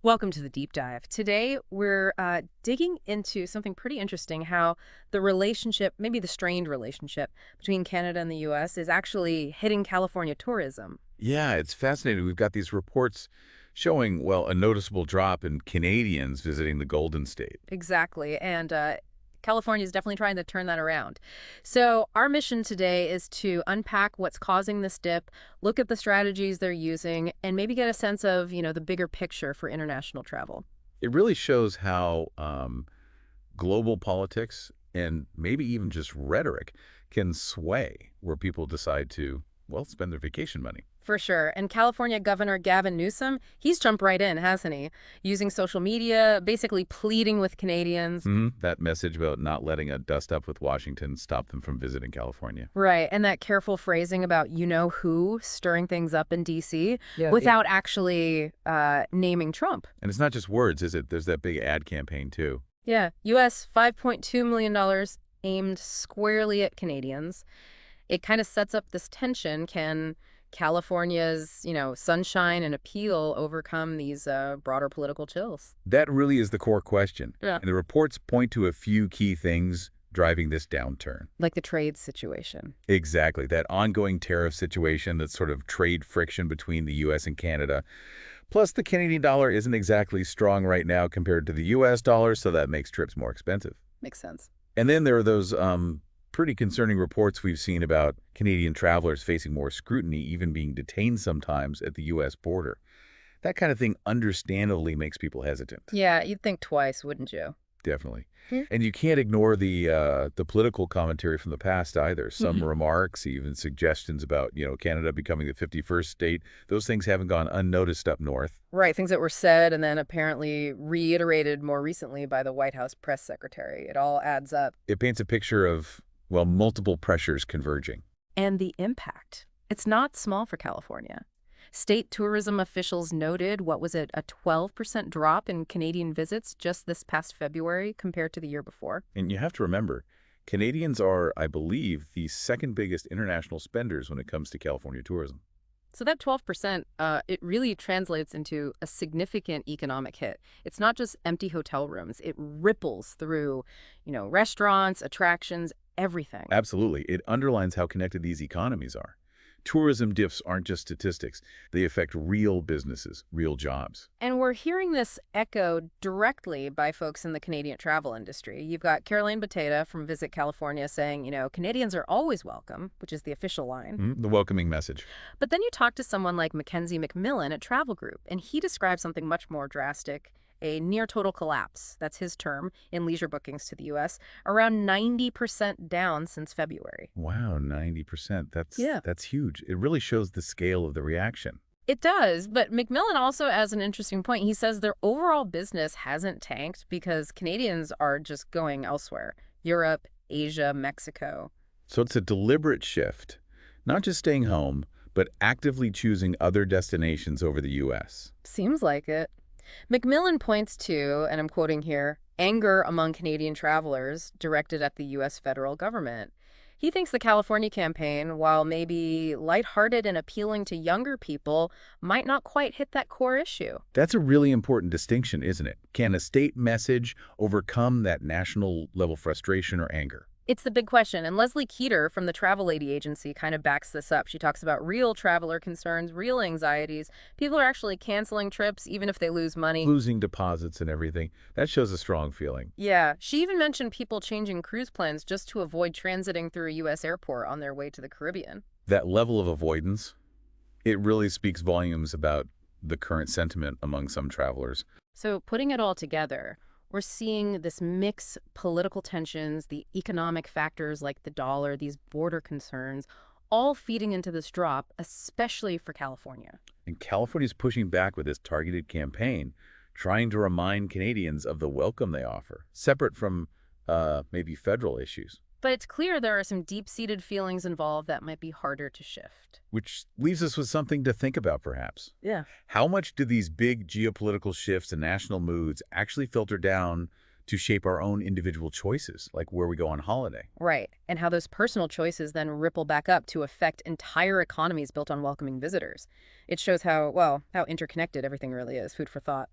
Welcome to the deep dive. Today, we're digging into something pretty interesting, how the relationship, maybe the strained relationship between Canada and the U.S. is actually hitting California tourism. Yeah, it's fascinating. We've got these reports showing, well, a noticeable drop in Canadians visiting the Golden State. Exactly. And California is definitely trying to turn that around. So our mission today is to unpack what's causing this dip, look at the strategies they're using, and maybe get a sense of, the bigger picture for international travel. It really shows how global politics and maybe even just rhetoric can sway where people decide to, well, spend their vacation money. For sure. And California Governor Gavin Newsom, he's jumped right in, hasn't he? Using social media, basically pleading with Canadians. That message about not letting a dust up with Washington stop them from visiting California. Right. And that careful phrasing about you know who stirring things up in D.C. Yeah. without actually naming Trump. And it's not just words, is it? There's that big ad campaign, too. Yeah. U.S. $5.2 million aimed squarely at Canadians. It kind of sets up this tension. Can California's, sunshine and appeal overcome these broader political chills? That really is the core question. Yeah. And the reports point to a few key things driving this downturn. Like the trade situation. Exactly. That ongoing tariff situation, that sort of trade friction between the U.S. and Canada. Plus, the Canadian dollar isn't exactly strong right now compared to the U.S. dollar, so that makes trips more expensive. Makes sense. And then there are those pretty concerning reports we've seen about Canadian travelers facing more scrutiny, even being detained sometimes at the U.S. border. That kind of thing understandably makes people hesitant. Yeah, you'd think twice, wouldn't you? Definitely. Hmm. And you can't ignore the political commentary from the past either. Some remarks, even suggestions about, Canada becoming the 51st state. Those things haven't gone unnoticed up north. Right, things that were said and then apparently reiterated more recently by the White House press secretary. It all adds up. It paints a picture of, well, multiple pressures converging. And the impact. It's not small for California. State tourism officials noted, what was it, a 12% drop in Canadian visits just this past February compared to the year before. And you have to remember, Canadians are, I believe, the second biggest international spenders when it comes to California tourism. So that 12%, it really translates into a significant economic hit. It's not just empty hotel rooms. It ripples through, restaurants, attractions, everything. Absolutely. It underlines how connected these economies are. Tourism dips aren't just statistics. They affect real businesses, real jobs. And we're hearing this echoed directly by folks in the Canadian travel industry. You've got Caroline Bateta from Visit California saying, Canadians are always welcome, which is the official line. The welcoming message. But then you talk to someone like Mackenzie McMillan at Travel Group, and he describes something much more drastic, a near total collapse. That's his term in leisure bookings to the U.S., around 90% down since February. Wow, 90%. Yeah. That's huge. It really shows the scale of the reaction. It does, but McMillan also has an interesting point. He says their overall business hasn't tanked because Canadians are just going elsewhere. Europe, Asia, Mexico. So it's a deliberate shift, not just staying home, but actively choosing other destinations over the U.S. Seems like it. McMillan points to, and I'm quoting here, anger among Canadian travelers directed at the U.S. federal government. He thinks the California campaign, while maybe lighthearted and appealing to younger people, might not quite hit that core issue. That's a really important distinction, isn't it? Can a state message overcome that national level frustration or anger? It's the big question, and Leslie Keeter from the Travel Lady Agency kind of backs this up. She talks about real traveler concerns, real anxieties. People are actually canceling trips even if they lose money. Losing deposits and everything. That shows a strong feeling. Yeah, she even mentioned people changing cruise plans just to avoid transiting through a U.S. airport on their way to the Caribbean. That level of avoidance, it really speaks volumes about the current sentiment among some travelers. So putting it all together, we're seeing this mix, political tensions, the economic factors like the dollar, these border concerns, all feeding into this drop, especially for California. And California's pushing back with this targeted campaign, trying to remind Canadians of the welcome they offer, separate from maybe federal issues. But it's clear there are some deep-seated feelings involved that might be harder to shift. Which leaves us with something to think about, perhaps. Yeah. How much do these big geopolitical shifts and national moods actually filter down to shape our own individual choices, like where we go on holiday? Right. And how those personal choices then ripple back up to affect entire economies built on welcoming visitors. It shows how interconnected everything really is. Food for thought.